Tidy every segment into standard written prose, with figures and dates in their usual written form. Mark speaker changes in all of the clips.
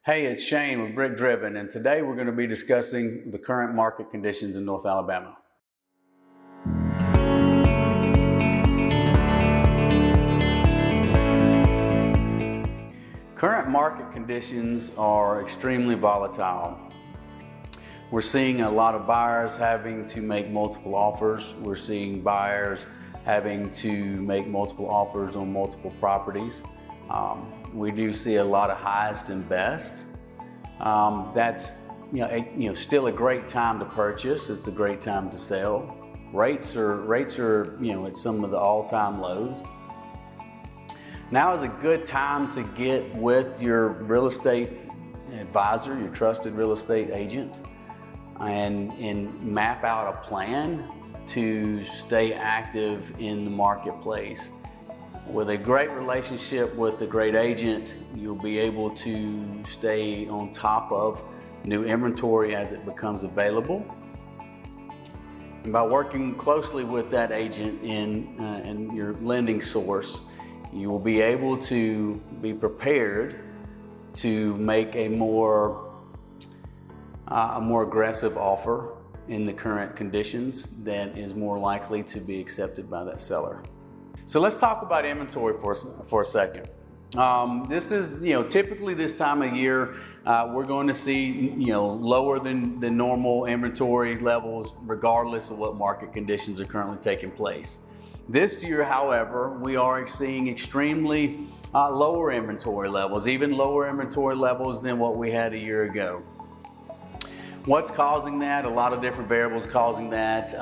Speaker 1: Hey, it's Shane with BrickDriven, and today we're going to be discussing the current market conditions in North Alabama. Current market conditions are extremely volatile. We're seeing a lot of buyers having to make multiple offers. We're seeing buyers having to make multiple offers on multiple properties. We do see a lot of highest and best. That's still a great time to purchase. It's a great time to sell. Rates are at some of the all-time lows. Now is a good time to get with your real estate advisor, your trusted real estate agent, and map out a plan to stay active in the marketplace. With a great relationship with a great agent, you'll be able to stay on top of new inventory as it becomes available. And by working closely with that agent and your lending source, you will be able to be prepared to make a more aggressive offer in the current conditions that is more likely to be accepted by that seller. So let's talk about inventory for a second. This is, typically this time of year, we're going to see, lower than normal inventory levels regardless of what market conditions are currently taking place. This year, however, we are seeing extremely lower inventory levels, even lower inventory levels than what we had a year ago. What's causing that? A lot of different variables causing that.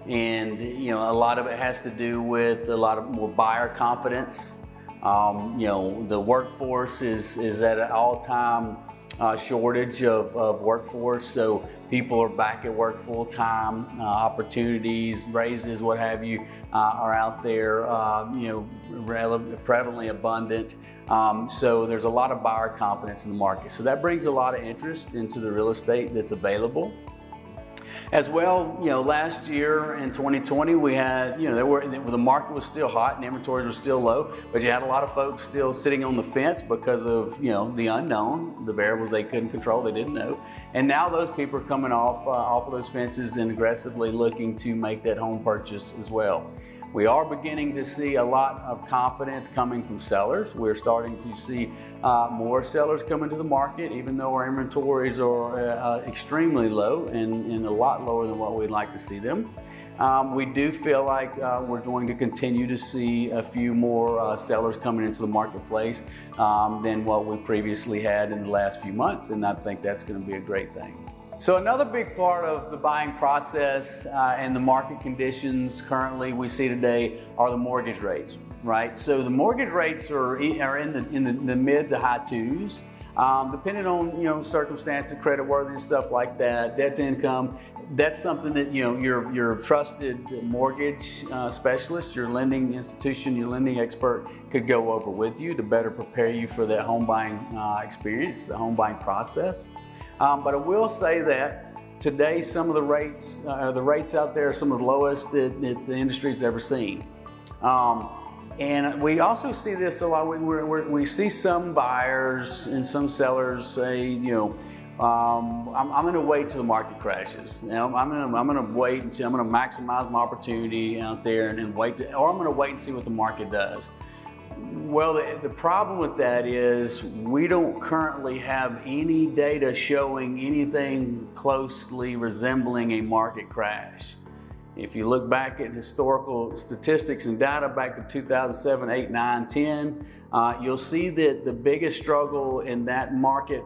Speaker 1: And a lot of it has to do with a lot of more buyer confidence. The workforce is at an all-time shortage of workforce, so people are back at work full-time. Opportunities, raises, what have you, are out there, prevalently abundant. So there's a lot of buyer confidence in the market. So that brings a lot of interest into the real estate that's available. As well, last year in 2020, we had, the market was still hot and inventories were still low, but you had a lot of folks still sitting on the fence because of, the unknown, the variables they couldn't control, they didn't know. And now those people are coming off of those fences and aggressively looking to make that home purchase as well. We are beginning to see a lot of confidence coming from sellers. We're starting to see more sellers come into the market, even though our inventories are extremely low and a lot lower than what we'd like to see them. We do feel like we're going to continue to see a few more sellers coming into the marketplace than what we previously had in the last few months, and I think that's going to be a great thing. So another big part of the buying process and the market conditions currently we see today are the mortgage rates, right? So the mortgage rates are in the mid to high twos, depending on circumstances, credit worthiness, stuff like that, debt to income. That's something that your trusted mortgage specialist, your lending institution, your lending expert could go over with you to better prepare you for that home buying experience, the home buying process. But I will say that today some of the rates out there are some of the lowest that the industry's ever seen. And we also see this a lot. We see some buyers and some sellers say, I'm going to wait till the market crashes. I'm going to wait until I'm going to maximize my opportunity out there and wait, or I'm going to wait and see what the market does. Well, the problem with that is we don't currently have any data showing anything closely resembling a market crash. If you look back at historical statistics and data back to 2007, 8, 9, 10, you'll see that the biggest struggle in that market,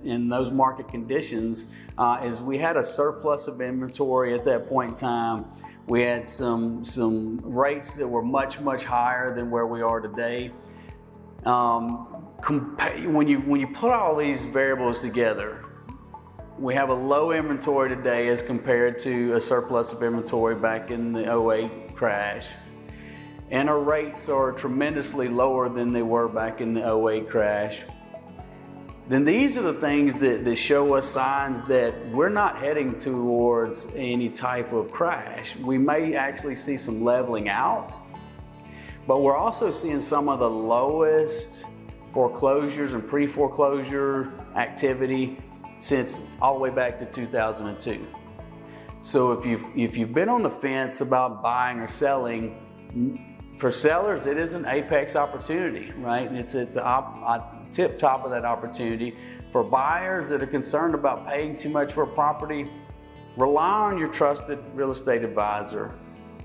Speaker 1: in those market conditions, is we had a surplus of inventory at that point in time. We had some rates that were much higher than where we are today. When you put all these variables together, we have a low inventory today as compared to a surplus of inventory back in the 08 crash. And our rates are tremendously lower than they were back in the 08 crash. Then these are the things that show us signs that we're not heading towards any type of crash. We may actually see some leveling out, but we're also seeing some of the lowest foreclosures and pre-foreclosure activity since all the way back to 2002. So if you've been on the fence about buying or selling, for sellers it is an apex opportunity, right? It's at the tip top of that opportunity. For buyers that are concerned about paying too much for a property, rely on your trusted real estate advisor.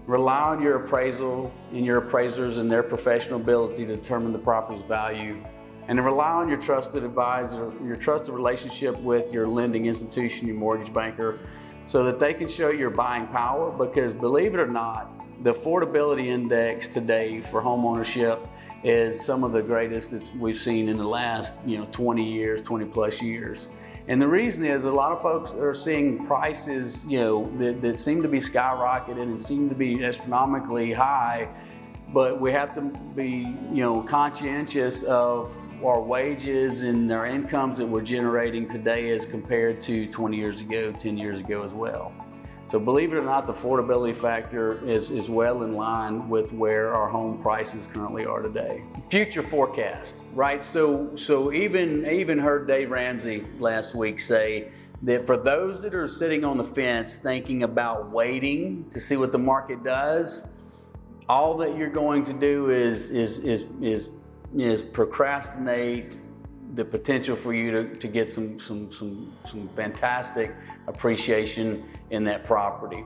Speaker 1: Rely on your appraisal and your appraisers and their professional ability to determine the property's value. And then rely on your trusted advisor, your trusted relationship with your lending institution, your mortgage banker, so that they can show your buying power. Because believe it or not, the affordability index today for home ownership is some of the greatest that we've seen in the last 20 years, 20 plus years. And the reason is a lot of folks are seeing prices that seem to be skyrocketing and seem to be astronomically high, but we have to be conscientious of our wages and our incomes that we're generating today as compared to 20 years ago, 10 years ago as well. So believe it or not, the affordability factor is well in line with where our home prices currently are today. Future forecast, right? So I even heard Dave Ramsey last week say that for those that are sitting on the fence thinking about waiting to see what the market does, all that you're going to do is procrastinate the potential for you to get some fantastic appreciation in that property.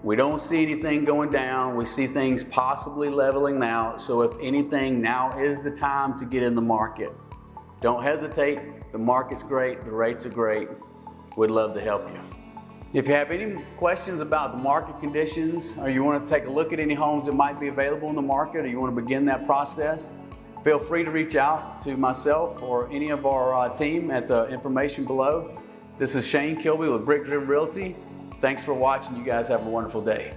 Speaker 1: We don't see anything going down. We see things possibly leveling out. So if anything, now is the time to get in the market. Don't hesitate. The market's great. The rates are great. We'd love to help you. If you have any questions about the market conditions, or you want to take a look at any homes that might be available in the market, or you want to begin that process, feel free to reach out to myself or any of our team at the information below. This is Shane Kilby with BrickDriven Realty. Thanks for watching. You guys have a wonderful day.